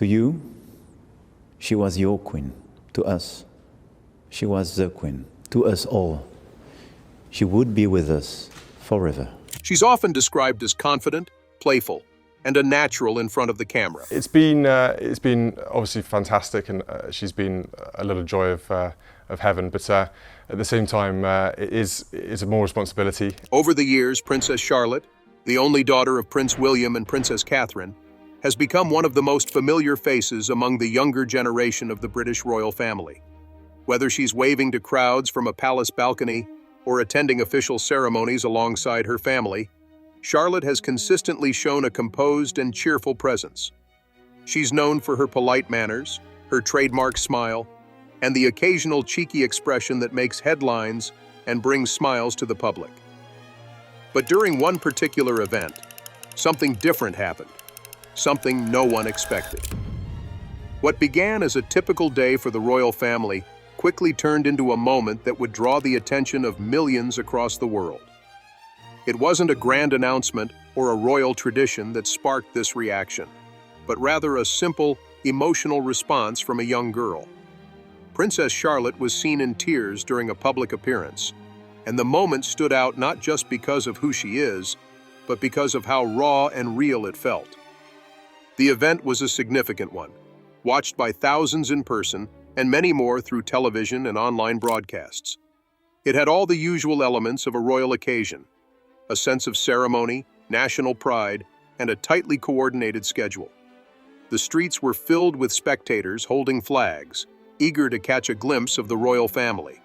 To you, she was your queen. To us, she was the queen. To us all, she would be with us forever. She's often described as confident, playful, and a natural in front of the camera. It's been obviously fantastic, and she's been a little joy of heaven. But at the same time, it's more responsibility. Over the years, Princess Charlotte, the only daughter of Prince William and Princess Catherine, has become one of the most familiar faces among the younger generation of the British royal family. Whether she's waving to crowds from a palace balcony or attending official ceremonies alongside her family, Charlotte has consistently shown a composed and cheerful presence. She's known for her polite manners, her trademark smile, and the occasional cheeky expression that makes headlines and brings smiles to the public. But during one particular event, something different happened, something no one expected. What began as a typical day for the royal family quickly turned into a moment that would draw the attention of millions across the world. It wasn't a grand announcement or a royal tradition that sparked this reaction, but rather a simple, emotional response from a young girl. Princess Charlotte was seen in tears during a public appearance, and the moment stood out not just because of who she is, but because of how raw and real it felt. The event was a significant one, watched by thousands in person and many more through television and online broadcasts. It had all the usual elements of a royal occasion: a sense of ceremony, national pride, and a tightly coordinated schedule. The streets were filled with spectators holding flags, eager to catch a glimpse of the royal family.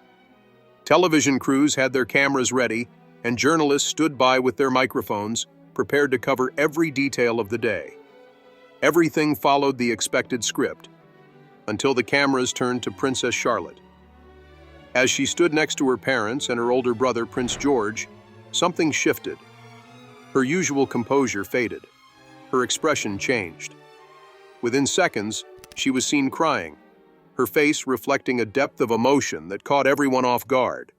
Television crews had their cameras ready, and journalists stood by with their microphones, prepared to cover every detail of the day. Everything followed the expected script, until the cameras turned to Princess Charlotte. As she stood next to her parents and her older brother, Prince George, something shifted. Her usual composure faded. Her expression changed. Within seconds, she was seen crying, her face reflecting a depth of emotion that caught everyone off guard.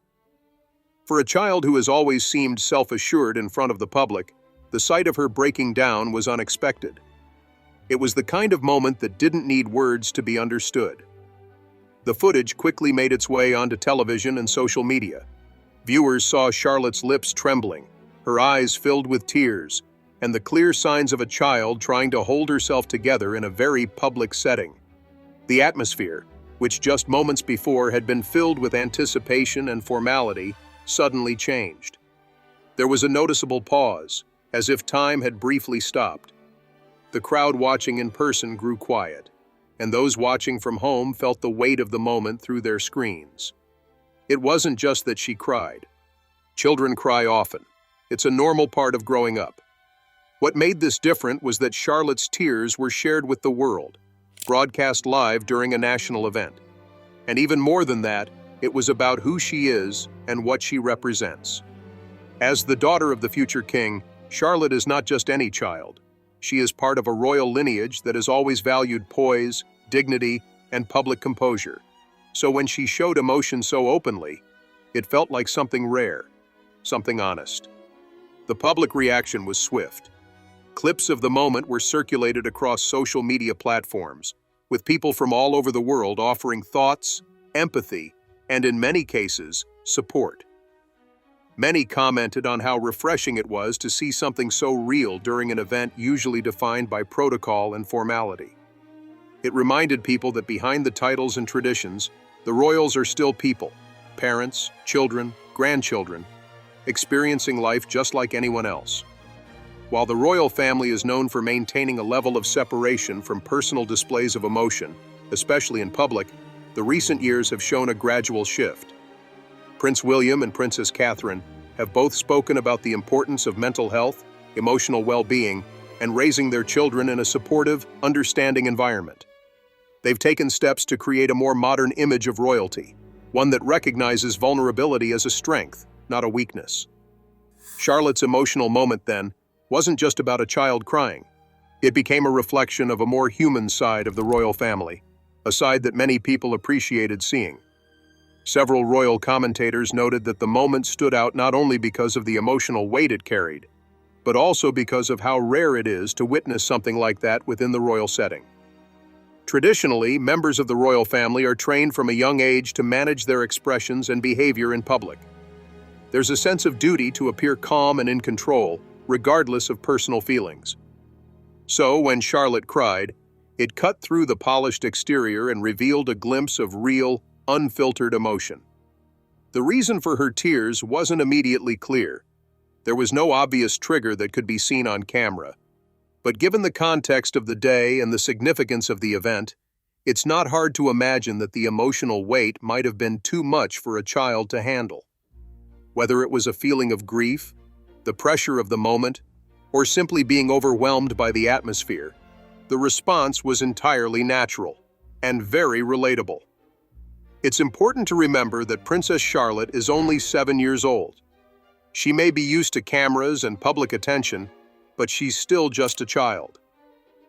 For a child who has always seemed self-assured in front of the public, the sight of her breaking down was unexpected. It was the kind of moment that didn't need words to be understood. The footage quickly made its way onto television and social media. Viewers saw Charlotte's lips trembling, her eyes filled with tears, and the clear signs of a child trying to hold herself together in a very public setting. The atmosphere, which just moments before had been filled with anticipation and formality, suddenly changed. There was a noticeable pause, as if time had briefly stopped. The crowd watching in person grew quiet, and those watching from home felt the weight of the moment through their screens. It wasn't just that she cried. Children cry often. It's a normal part of growing up. What made this different was that Charlotte's tears were shared with the world, broadcast live during a national event. And even more than that, it was about who she is and what she represents. As the daughter of the future king, Charlotte is not just any child. She is part of a royal lineage that has always valued poise, dignity, and public composure. So when she showed emotion so openly, it felt like something rare, something honest. The public reaction was swift. Clips of the moment were circulated across social media platforms, with people from all over the world offering thoughts, empathy, and in many cases, support. Many commented on how refreshing it was to see something so real during an event usually defined by protocol and formality. It reminded people that behind the titles and traditions, the royals are still people, parents, children, grandchildren, experiencing life just like anyone else. While the royal family is known for maintaining a level of separation from personal displays of emotion, especially in public, the recent years have shown a gradual shift. Prince William and Princess Catherine have both spoken about the importance of mental health, emotional well-being, and raising their children in a supportive, understanding environment. They've taken steps to create a more modern image of royalty, one that recognizes vulnerability as a strength, not a weakness. Charlotte's emotional moment, then, wasn't just about a child crying. It became a reflection of a more human side of the royal family, a side that many people appreciated seeing. Several royal commentators noted that the moment stood out not only because of the emotional weight it carried, but also because of how rare it is to witness something like that within the royal setting. Traditionally, members of the royal family are trained from a young age to manage their expressions and behavior in public. There's a sense of duty to appear calm and in control, regardless of personal feelings. So, when Charlotte cried, it cut through the polished exterior and revealed a glimpse of real, unfiltered emotion. The reason for her tears wasn't immediately clear. There was no obvious trigger that could be seen on camera. But given the context of the day and the significance of the event, it's not hard to imagine that the emotional weight might have been too much for a child to handle. Whether it was a feeling of grief, the pressure of the moment, or simply being overwhelmed by the atmosphere, the response was entirely natural and very relatable. It's important to remember that Princess Charlotte is only 7 years old. She may be used to cameras and public attention, but she's still just a child.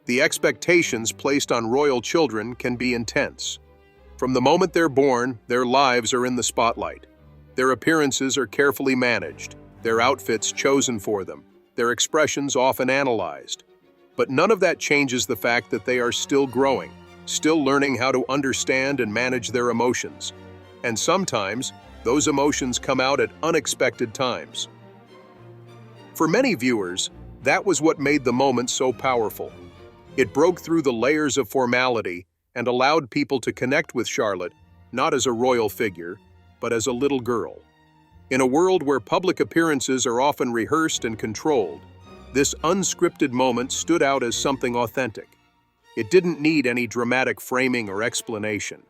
The expectations placed on royal children can be intense. From the moment they're born, their lives are in the spotlight. Their appearances are carefully managed, their outfits chosen for them, their expressions often analyzed. But none of that changes the fact that they are still growing, still learning how to understand and manage their emotions. And sometimes, those emotions come out at unexpected times. For many viewers, that was what made the moment so powerful. It broke through the layers of formality and allowed people to connect with Charlotte, not as a royal figure, but as a little girl. In a world where public appearances are often rehearsed and controlled, this unscripted moment stood out as something authentic. It didn't need any dramatic framing or explanation.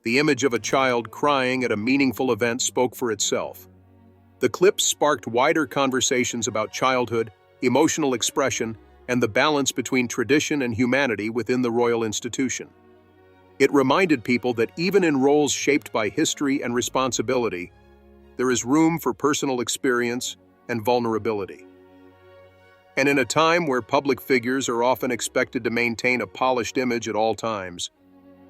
The image of a child crying at a meaningful event spoke for itself. The clips sparked wider conversations about childhood, emotional expression, and the balance between tradition and humanity within the royal institution. It reminded people that even in roles shaped by history and responsibility, there is room for personal experience and vulnerability. And in a time where public figures are often expected to maintain a polished image at all times,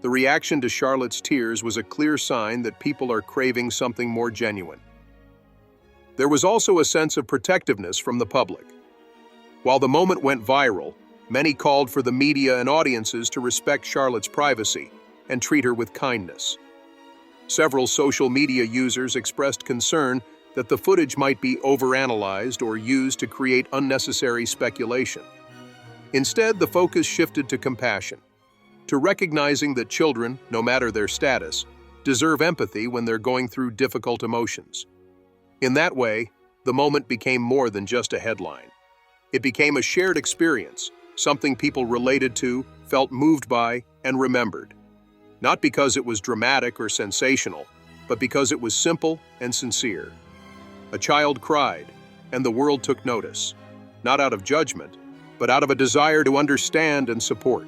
the reaction to Charlotte's tears was a clear sign that people are craving something more genuine. There was also a sense of protectiveness from the public. While the moment went viral, many called for the media and audiences to respect Charlotte's privacy and treat her with kindness. Several social media users expressed concern that the footage might be overanalyzed or used to create unnecessary speculation. Instead, the focus shifted to compassion, to recognizing that children, no matter their status, deserve empathy when they're going through difficult emotions. In that way, the moment became more than just a headline. It became a shared experience, something people related to, felt moved by, and remembered. Not because it was dramatic or sensational, but because it was simple and sincere. A child cried, and the world took notice, not out of judgment, but out of a desire to understand and support.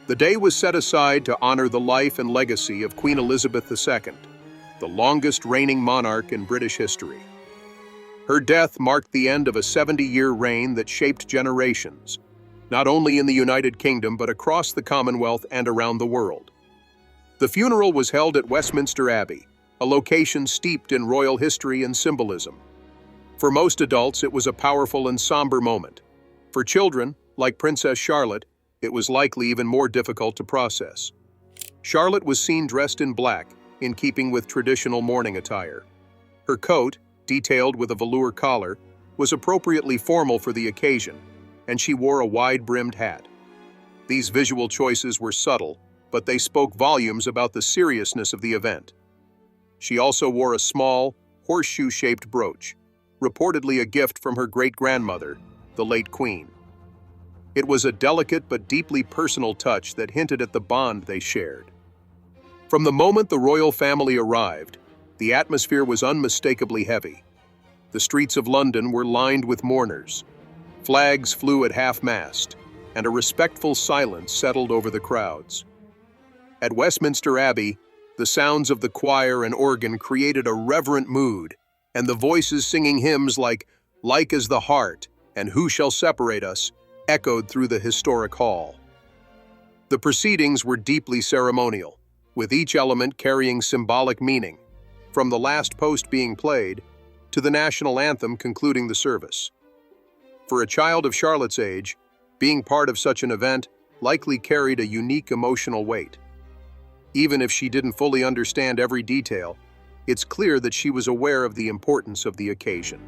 The day was set aside to honor the life and legacy of Queen Elizabeth II, the longest reigning monarch in British history. Her death marked the end of a 70-year reign that shaped generations, not only in the United Kingdom but across the Commonwealth and around the world. The funeral was held at Westminster Abbey, a location steeped in royal history and symbolism. For most adults, it was a powerful and somber moment. For children, like Princess Charlotte, it was likely even more difficult to process. Charlotte was seen dressed in black, in keeping with traditional mourning attire. Her coat, detailed with a velour collar, was appropriately formal for the occasion, and she wore a wide-brimmed hat. These visual choices were subtle, but they spoke volumes about the seriousness of the event. She also wore a small, horseshoe-shaped brooch, reportedly a gift from her great-grandmother, the late Queen. It was a delicate but deeply personal touch that hinted at the bond they shared. From the moment the royal family arrived, the atmosphere was unmistakably heavy. The streets of London were lined with mourners. Flags flew at half-mast, and a respectful silence settled over the crowds. At Westminster Abbey, the sounds of the choir and organ created a reverent mood, and the voices singing hymns like "Like is the Heart" and "Who Shall Separate Us" echoed through the historic hall. The proceedings were deeply ceremonial, with each element carrying symbolic meaning, from the last post being played to the national anthem concluding the service. For a child of Charlotte's age, being part of such an event likely carried a unique emotional weight. Even if she didn't fully understand every detail, it's clear that she was aware of the importance of the occasion.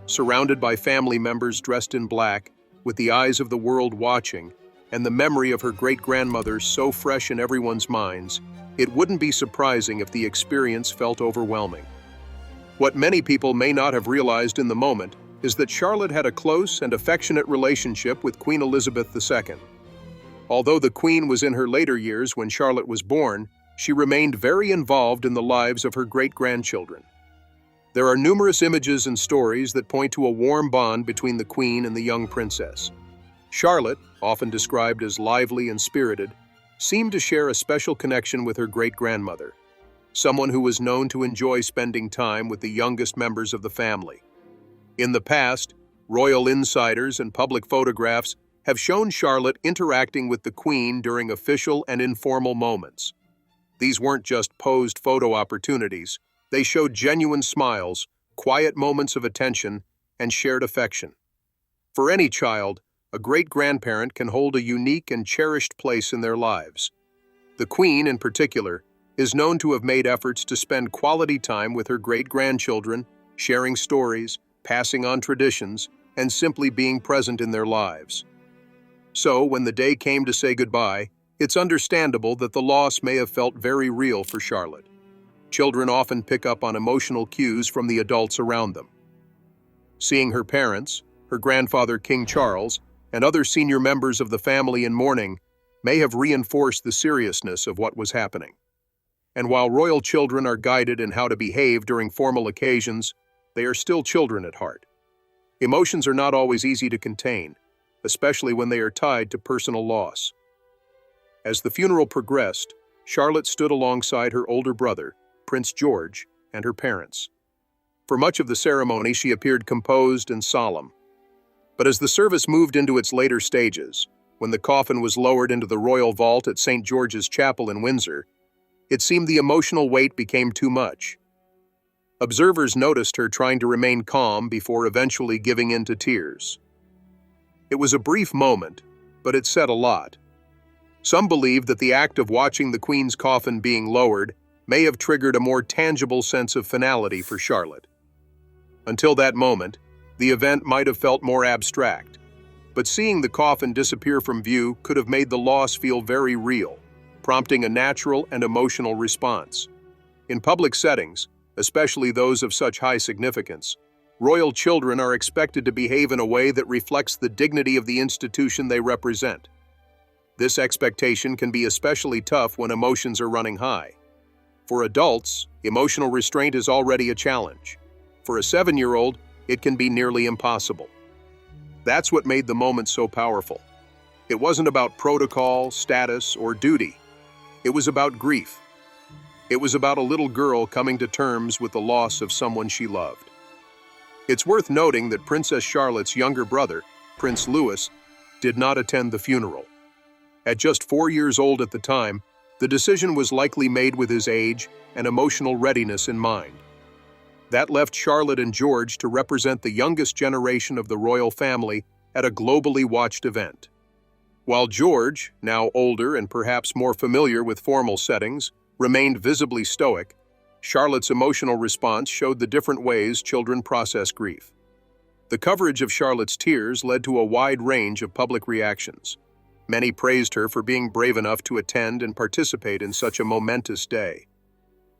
Surrounded by family members dressed in black, with the eyes of the world watching, and the memory of her great-grandmother so fresh in everyone's minds, it wouldn't be surprising if the experience felt overwhelming. What many people may not have realized in the moment is that Charlotte had a close and affectionate relationship with Queen Elizabeth II. Although the Queen was in her later years when Charlotte was born, she remained very involved in the lives of her great-grandchildren. There are numerous images and stories that point to a warm bond between the Queen and the young princess. Charlotte, often described as lively and spirited, seemed to share a special connection with her great-grandmother, someone who was known to enjoy spending time with the youngest members of the family. In the past, royal insiders and public photographs have shown Charlotte interacting with the Queen during official and informal moments. These weren't just posed photo opportunities. They showed genuine smiles, quiet moments of attention, and shared affection. For any child, a great-grandparent can hold a unique and cherished place in their lives. The Queen, in particular, is known to have made efforts to spend quality time with her great-grandchildren, sharing stories, passing on traditions, and simply being present in their lives. So, when the day came to say goodbye, it's understandable that the loss may have felt very real for Charlotte. Children often pick up on emotional cues from the adults around them. Seeing her parents, her grandfather King Charles, and other senior members of the family in mourning may have reinforced the seriousness of what was happening. And while royal children are guided in how to behave during formal occasions, they are still children at heart. Emotions are not always easy to contain, especially when they are tied to personal loss. As the funeral progressed, Charlotte stood alongside her older brother, Prince George, and her parents. For much of the ceremony, she appeared composed and solemn. But as the service moved into its later stages, when the coffin was lowered into the royal vault at St. George's Chapel in Windsor, it seemed the emotional weight became too much. Observers noticed her trying to remain calm before eventually giving in to tears. It was a brief moment, but it said a lot. Some believe that the act of watching the Queen's coffin being lowered may have triggered a more tangible sense of finality for Charlotte. Until that moment, the event might have felt more abstract, but seeing the coffin disappear from view could have made the loss feel very real, prompting a natural and emotional response. In public settings, especially those of such high significance, royal children are expected to behave in a way that reflects the dignity of the institution they represent. This expectation can be especially tough when emotions are running high. For adults, emotional restraint is already a challenge. For a 7-year-old, it can be nearly impossible. That's what made the moment so powerful. It wasn't about protocol, status, or duty. It was about grief. It was about a little girl coming to terms with the loss of someone she loved. It's worth noting that Princess Charlotte's younger brother, Prince Louis, did not attend the funeral. At just 4 years old at the time, the decision was likely made with his age and emotional readiness in mind. That left Charlotte and George to represent the youngest generation of the royal family at a globally watched event. While George, now older and perhaps more familiar with formal settings, remained visibly stoic, Charlotte's emotional response showed the different ways children process grief. The coverage of Charlotte's tears led to a wide range of public reactions. Many praised her for being brave enough to attend and participate in such a momentous day.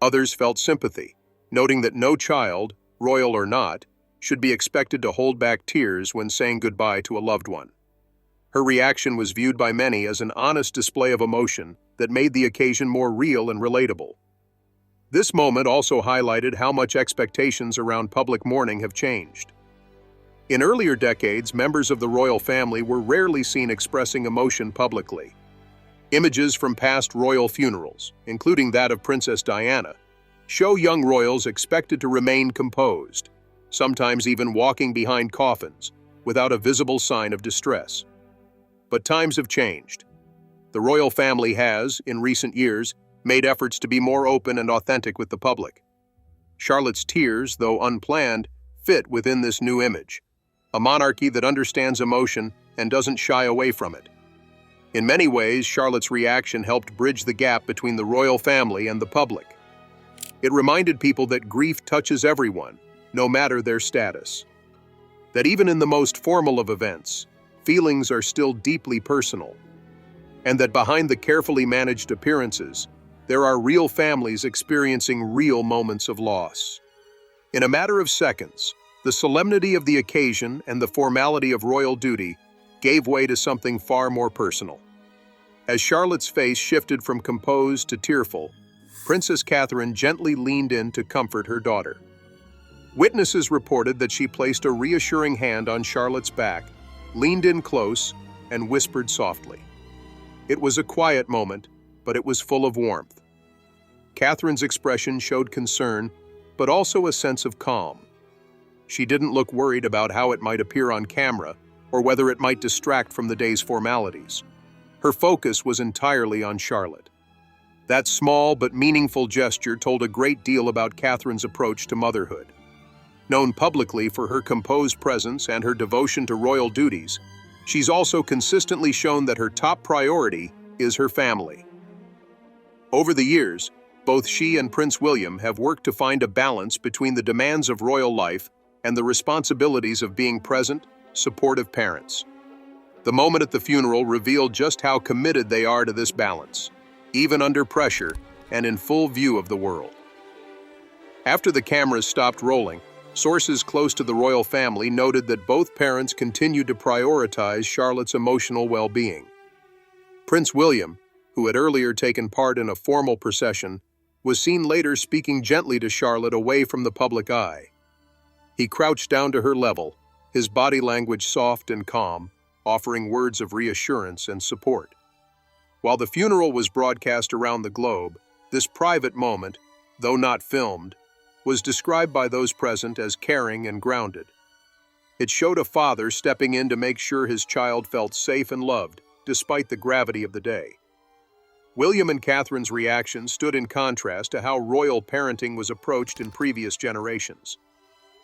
Others felt sympathy, noting that no child, royal or not, should be expected to hold back tears when saying goodbye to a loved one. Her reaction was viewed by many as an honest display of emotion that made the occasion more real and relatable. This moment also highlighted how much expectations around public mourning have changed. In earlier decades, members of the royal family were rarely seen expressing emotion publicly. Images from past royal funerals, including that of Princess Diana, show young royals expected to remain composed, sometimes even walking behind coffins, without a visible sign of distress. But times have changed. The royal family has, in recent years, made efforts to be more open and authentic with the public. Charlotte's tears, though unplanned, fit within this new image, a monarchy that understands emotion and doesn't shy away from it. In many ways, Charlotte's reaction helped bridge the gap between the royal family and the public. It reminded people that grief touches everyone, no matter their status. That even in the most formal of events, feelings are still deeply personal. And that behind the carefully managed appearances, there are real families experiencing real moments of loss. In a matter of seconds, the solemnity of the occasion and the formality of royal duty gave way to something far more personal. As Charlotte's face shifted from composed to tearful, Princess Catherine gently leaned in to comfort her daughter. Witnesses reported that she placed a reassuring hand on Charlotte's back, leaned in close, and whispered softly. It was a quiet moment, but it was full of warmth. Catherine's expression showed concern, but also a sense of calm. She didn't look worried about how it might appear on camera or whether it might distract from the day's formalities. Her focus was entirely on Charlotte. That small but meaningful gesture told a great deal about Catherine's approach to motherhood. Known publicly for her composed presence and her devotion to royal duties, she's also consistently shown that her top priority is her family. Over the years, both she and Prince William have worked to find a balance between the demands of royal life and the responsibilities of being present, supportive parents. The moment at the funeral revealed just how committed they are to this balance, even under pressure and in full view of the world. After the cameras stopped rolling, sources close to the royal family noted that both parents continued to prioritize Charlotte's emotional well-being. Prince William, who had earlier taken part in a formal procession, was seen later speaking gently to Charlotte away from the public eye. He crouched down to her level, his body language soft and calm, offering words of reassurance and support. While the funeral was broadcast around the globe, this private moment, though not filmed, was described by those present as caring and grounded. It showed a father stepping in to make sure his child felt safe and loved, despite the gravity of the day. William and Catherine's reaction stood in contrast to how royal parenting was approached in previous generations.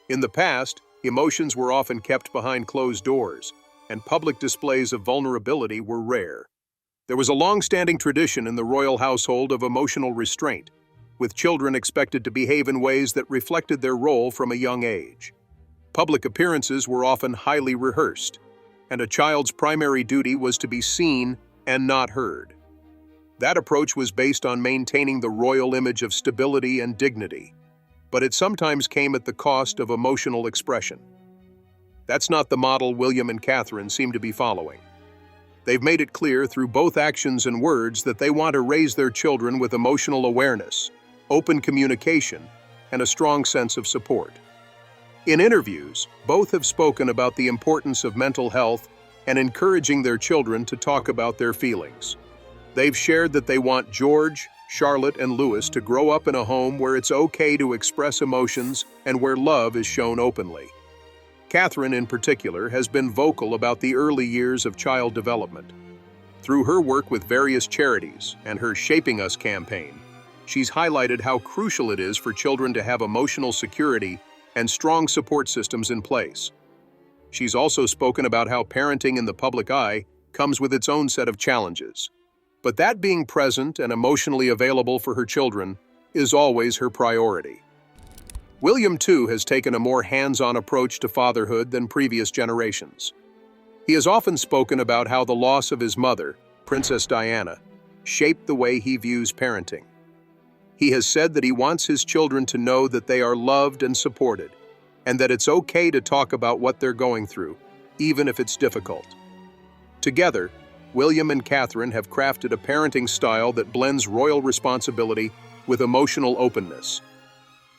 In the past, emotions were often kept behind closed doors, and public displays of vulnerability were rare. There was a long-standing tradition in the royal household of emotional restraint, with children expected to behave in ways that reflected their role from a young age. Public appearances were often highly rehearsed, and a child's primary duty was to be seen and not heard. That approach was based on maintaining the royal image of stability and dignity, but it sometimes came at the cost of emotional expression. That's not the model William and Catherine seem to be following. They've made it clear through both actions and words that they want to raise their children with emotional awareness, open communication, and a strong sense of support. In interviews, both have spoken about the importance of mental health and encouraging their children to talk about their feelings. They've shared that they want George, Charlotte, and Louis to grow up in a home where it's okay to express emotions and where love is shown openly. Catherine, in particular, has been vocal about the early years of child development. Through her work with various charities and her Shaping Us campaign, she's highlighted how crucial it is for children to have emotional security and strong support systems in place. She's also spoken about how parenting in the public eye comes with its own set of challenges, but that being present and emotionally available for her children is always her priority. William, too, has taken a more hands-on approach to fatherhood than previous generations. He has often spoken about how the loss of his mother, Princess Diana, shaped the way he views parenting. He has said that he wants his children to know that they are loved and supported, and that it's okay to talk about what they're going through, even if it's difficult. Together, William and Catherine have crafted a parenting style that blends royal responsibility with emotional openness.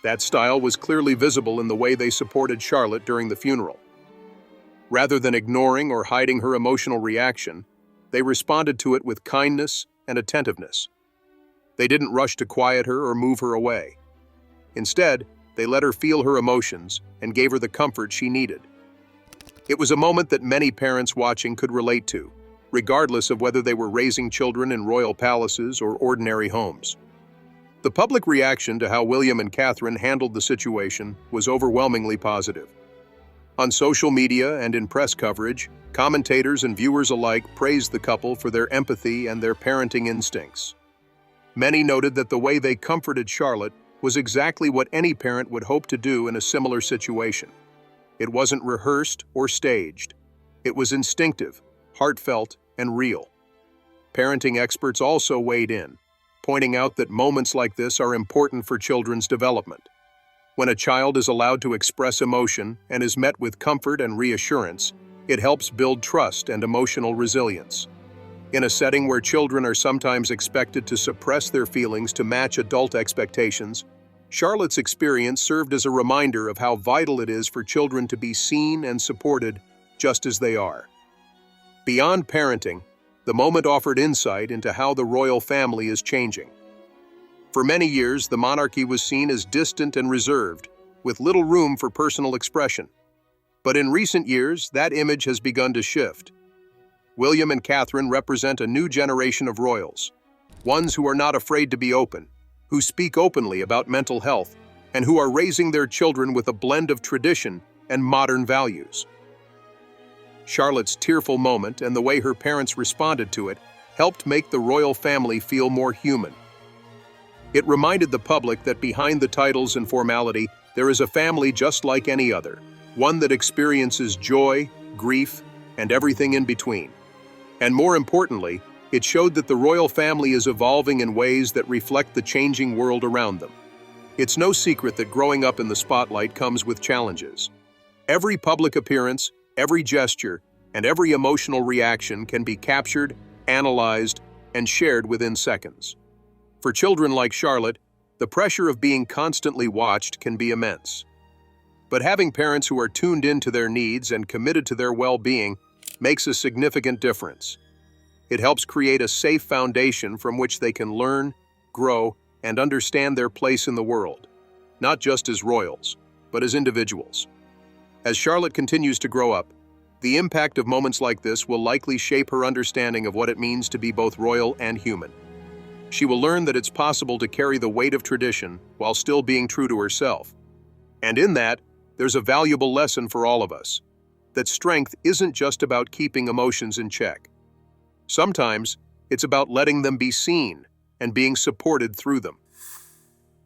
That style was clearly visible in the way they supported Charlotte during the funeral. Rather than ignoring or hiding her emotional reaction, they responded to it with kindness and attentiveness. They didn't rush to quiet her or move her away. Instead, they let her feel her emotions and gave her the comfort she needed. It was a moment that many parents watching could relate to, regardless of whether they were raising children in royal palaces or ordinary homes. The public reaction to how William and Catherine handled the situation was overwhelmingly positive. On social media and in press coverage, commentators and viewers alike praised the couple for their empathy and their parenting instincts. Many noted that the way they comforted Charlotte was exactly what any parent would hope to do in a similar situation. It wasn't rehearsed or staged. It was instinctive, heartfelt, and real. Parenting experts also weighed in, pointing out that moments like this are important for children's development. When a child is allowed to express emotion and is met with comfort and reassurance, it helps build trust and emotional resilience. In a setting where children are sometimes expected to suppress their feelings to match adult expectations, Charlotte's experience served as a reminder of how vital it is for children to be seen and supported just as they are. Beyond parenting, the moment offered insight into how the royal family is changing. For many years, the monarchy was seen as distant and reserved, with little room for personal expression. But in recent years, that image has begun to shift. William and Catherine represent a new generation of royals, ones who are not afraid to be open, who speak openly about mental health, and who are raising their children with a blend of tradition and modern values. Charlotte's tearful moment and the way her parents responded to it helped make the royal family feel more human. It reminded the public that behind the titles and formality, there is a family just like any other, one that experiences joy, grief, and everything in between. And more importantly, it showed that the royal family is evolving in ways that reflect the changing world around them. It's no secret that growing up in the spotlight comes with challenges. Every public appearance, every gesture, and every emotional reaction can be captured, analyzed, and shared within seconds. For children like Charlotte, the pressure of being constantly watched can be immense. But having parents who are tuned into their needs and committed to their well-being makes a significant difference. It helps create a safe foundation from which they can learn, grow, and understand their place in the world, not just as royals, but as individuals. As Charlotte continues to grow up, the impact of moments like this will likely shape her understanding of what it means to be both royal and human. She will learn that it's possible to carry the weight of tradition while still being true to herself. And in that, there's a valuable lesson for all of us, that strength isn't just about keeping emotions in check. Sometimes, it's about letting them be seen and being supported through them.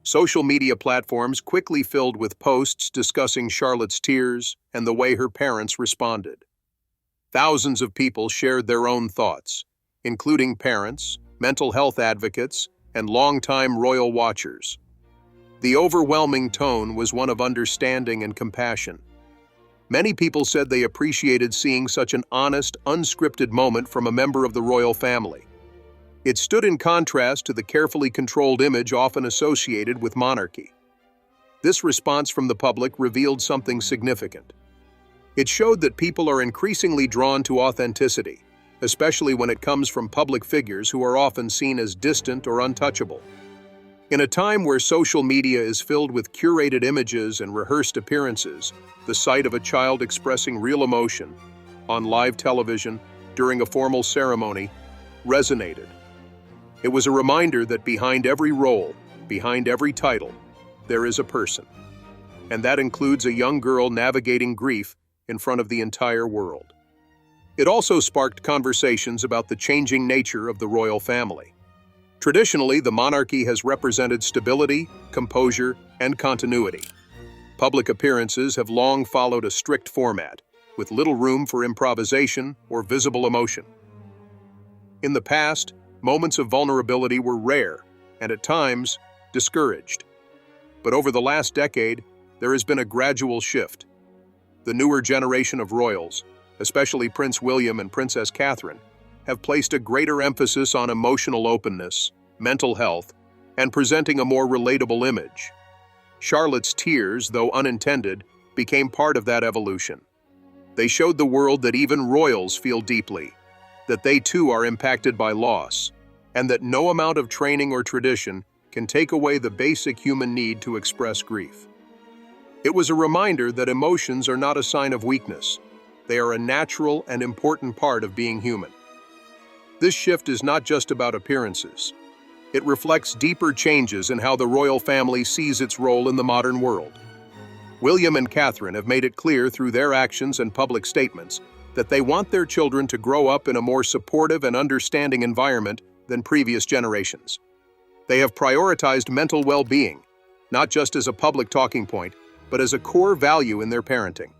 Social media platforms quickly filled with posts discussing Charlotte's tears and the way her parents responded. Thousands of people shared their own thoughts, including parents, mental health advocates, and longtime royal watchers. The overwhelming tone was one of understanding and compassion. Many people said they appreciated seeing such an honest, unscripted moment from a member of the royal family. It stood in contrast to the carefully controlled image often associated with monarchy. This response from the public revealed something significant. It showed that people are increasingly drawn to authenticity, especially when it comes from public figures who are often seen as distant or untouchable. In a time where social media is filled with curated images and rehearsed appearances, the sight of a child expressing real emotion on live television during a formal ceremony resonated. It was a reminder that behind every role, behind every title, there is a person. And that includes a young girl navigating grief in front of the entire world. It also sparked conversations about the changing nature of the royal family. Traditionally, the monarchy has represented stability, composure, and continuity. Public appearances have long followed a strict format, with little room for improvisation or visible emotion. In the past, moments of vulnerability were rare and at times discouraged. But over the last decade, there has been a gradual shift. The newer generation of royals, especially Prince William and Princess Catherine, have placed a greater emphasis on emotional openness, mental health, and presenting a more relatable image. Charlotte's tears, though unintended, became part of that evolution. They showed the world that even royals feel deeply, that they too are impacted by loss, and that no amount of training or tradition can take away the basic human need to express grief. It was a reminder that emotions are not a sign of weakness. They are a natural and important part of being human. This shift is not just about appearances. It reflects deeper changes in how the royal family sees its role in the modern world. William and Catherine have made it clear through their actions and public statements that they want their children to grow up in a more supportive and understanding environment than previous generations. They have prioritized mental well-being, not just as a public talking point, but as a core value in their parenting.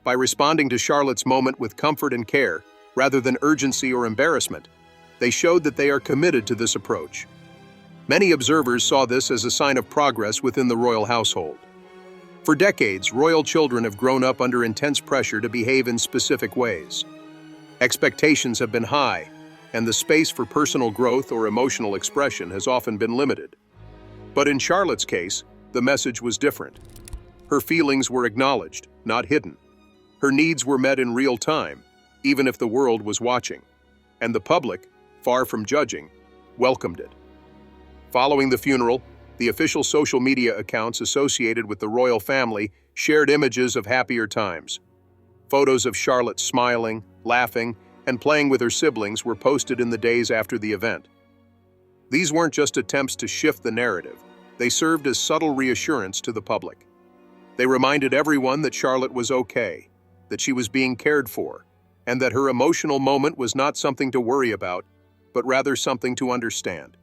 By responding to Charlotte's moment with comfort and care, rather than urgency or embarrassment, they showed that they are committed to this approach. Many observers saw this as a sign of progress within the royal household. For decades, royal children have grown up under intense pressure to behave in specific ways. Expectations have been high, and the space for personal growth or emotional expression has often been limited. But in Charlotte's case, the message was different. Her feelings were acknowledged, not hidden. Her needs were met in real time, even if the world was watching. And the public, far from judging, welcomed it. Following the funeral, the official social media accounts associated with the royal family shared images of happier times. Photos of Charlotte smiling, laughing, and playing with her siblings were posted in the days after the event. These weren't just attempts to shift the narrative, they served as subtle reassurance to the public. They reminded everyone that Charlotte was okay, that she was being cared for, and that her emotional moment was not something to worry about, but rather something to understand.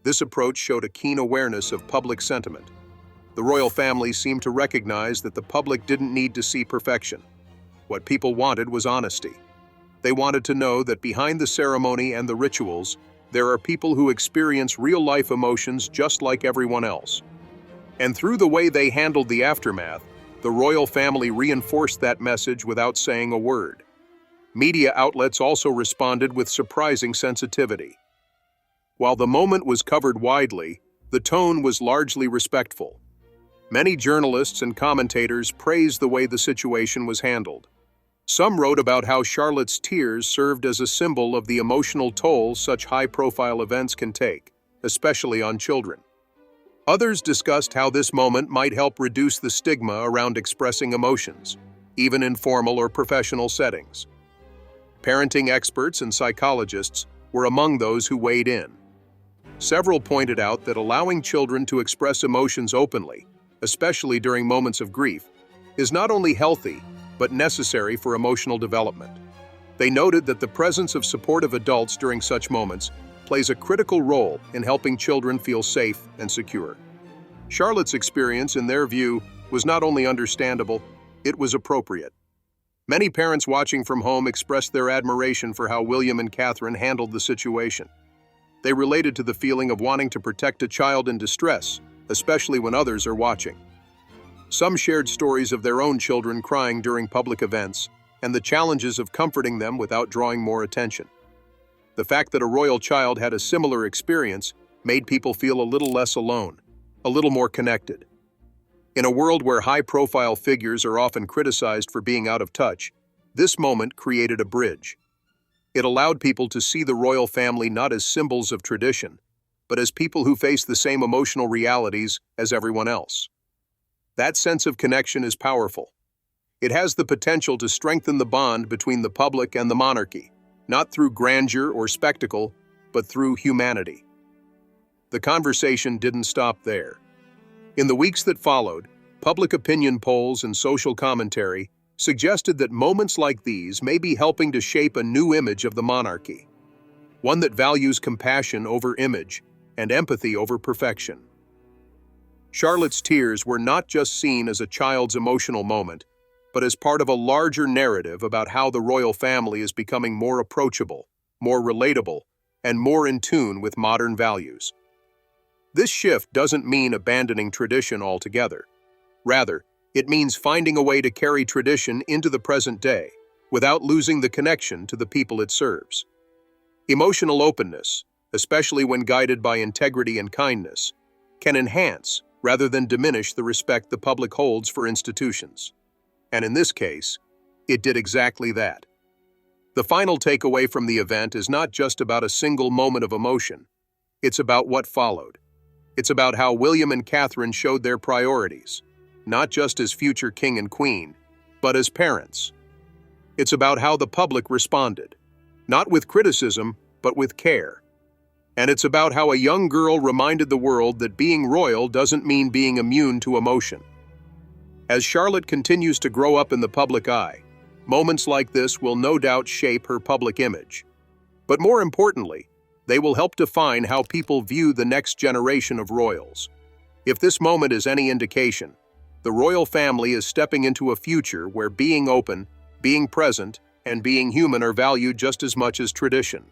This approach showed a keen awareness of public sentiment. The royal family seemed to recognize that the public didn't need to see perfection. What people wanted was honesty. They wanted to know that behind the ceremony and the rituals, there are people who experience real-life emotions just like everyone else. And through the way they handled the aftermath, the royal family reinforced that message without saying a word. Media outlets also responded with surprising sensitivity. While the moment was covered widely, the tone was largely respectful. Many journalists and commentators praised the way the situation was handled. Some wrote about how Charlotte's tears served as a symbol of the emotional toll such high-profile events can take, especially on children. Others discussed how this moment might help reduce the stigma around expressing emotions, even in formal or professional settings. Parenting experts and psychologists were among those who weighed in. Several pointed out that allowing children to express emotions openly, especially during moments of grief, is not only healthy, but necessary for emotional development. They noted that the presence of supportive adults during such moments plays a critical role in helping children feel safe and secure. Charlotte's experience, in their view, was not only understandable, it was appropriate. Many parents watching from home expressed their admiration for how William and Catherine handled the situation. They related to the feeling of wanting to protect a child in distress, especially when others are watching. Some shared stories of their own children crying during public events and the challenges of comforting them without drawing more attention. The fact that a royal child had a similar experience made people feel a little less alone, a little more connected. In a world where high-profile figures are often criticized for being out of touch, this moment created a bridge. It allowed people to see the royal family not as symbols of tradition, but as people who face the same emotional realities as everyone else. That sense of connection is powerful. It has the potential to strengthen the bond between the public and the monarchy, not through grandeur or spectacle, but through humanity. The conversation didn't stop there. In the weeks that followed, public opinion polls and social commentary suggested that moments like these may be helping to shape a new image of the monarchy, one that values compassion over image and empathy over perfection. Charlotte's tears were not just seen as a child's emotional moment, but as part of a larger narrative about how the royal family is becoming more approachable, more relatable, and more in tune with modern values. This shift doesn't mean abandoning tradition altogether. Rather, it means finding a way to carry tradition into the present day without losing the connection to the people it serves. Emotional openness, especially when guided by integrity and kindness, can enhance rather than diminish the respect the public holds for institutions. And in this case, it did exactly that. The final takeaway from the event is not just about a single moment of emotion. It's about what followed. It's about how William and Catherine showed their priorities, not just as future king and queen, but as parents. It's about how the public responded, not with criticism, but with care. And it's about how a young girl reminded the world that being royal doesn't mean being immune to emotion. As Charlotte continues to grow up in the public eye, moments like this will no doubt shape her public image. But more importantly, they will help define how people view the next generation of royals. If this moment is any indication, the royal family is stepping into a future where being open, being present, and being human are valued just as much as tradition.